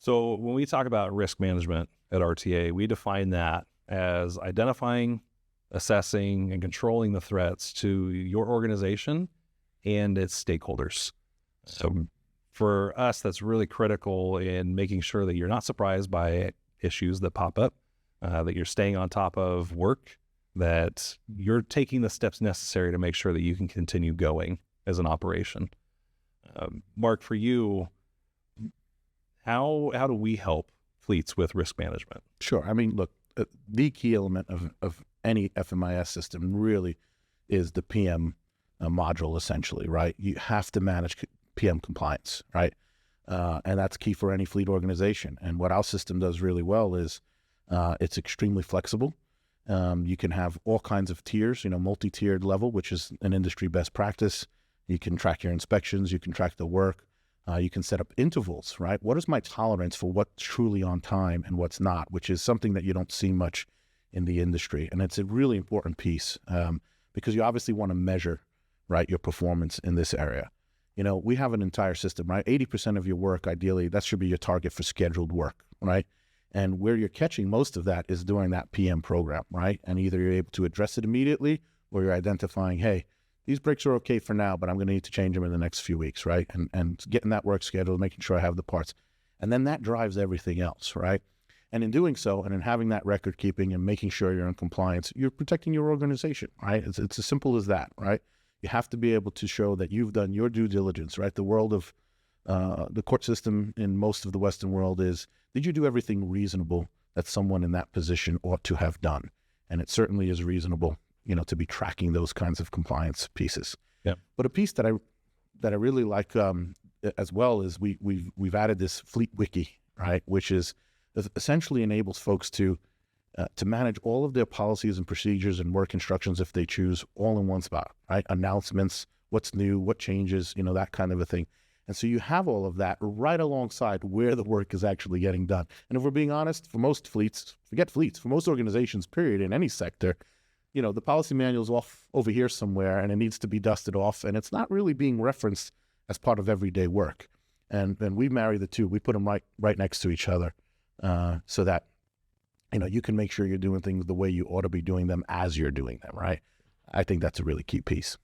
So when we talk about risk management at RTA, we define that as identifying, assessing, and controlling the threats to your organization and its stakeholders. So for us, that's really critical in making sure that you're not surprised by issues that pop up, that you're staying on top of work, that you're taking the steps necessary to make sure that you can continue going as an operation. Marc, for you, how do we help fleets with risk management? Sure. I mean, look, the key element of any FMIS system really is the PM module, essentially, right? You have to manage PM compliance, right? And that's key for any fleet organization. And what our system does really well is it's extremely flexible. You can have all kinds of tiers, multi-tiered level, which is an industry best practice. You can track your inspections, you can track the work, you can set up intervals, right? What is my tolerance for what's truly on time and what's not, which is something that you don't see much in the industry. And it's a really important piece because you obviously want to measure, right, your performance in this area. We have an entire system, right? 80% of your work, ideally, that should be your target for scheduled work, right? And where you're catching most of that is during that PM program, right? And either you're able to address it immediately or you're identifying, hey, these brakes are okay for now, but I'm going to need to change them in the next few weeks, right? And getting that work scheduled, making sure I have the parts. And then that drives everything else, right? And in doing so, and in having that record keeping and making sure you're in compliance, you're protecting your organization, right? It's as simple as that, right? You have to be able to show that you've done your due diligence, right? The world of the court system in most of the Western world is, did you do everything reasonable that someone in that position ought to have done? And it certainly is reasonable, to be tracking those kinds of compliance pieces. Yeah. But a piece that I really like as well is we've added this fleet wiki, right? Which is essentially enables folks to manage all of their policies and procedures and work instructions if they choose all in one spot, right? Announcements, what's new, what changes, that kind of a thing. And so you have all of that right alongside where the work is actually getting done. And if we're being honest, for most fleets, forget fleets, for most organizations, period, in any sector, the policy manual's off over here somewhere and it needs to be dusted off and it's not really being referenced as part of everyday work. And we marry the two. We put them right next to each other so that, you can make sure you're doing things the way you ought to be doing them as you're doing them, right? I think that's a really key piece.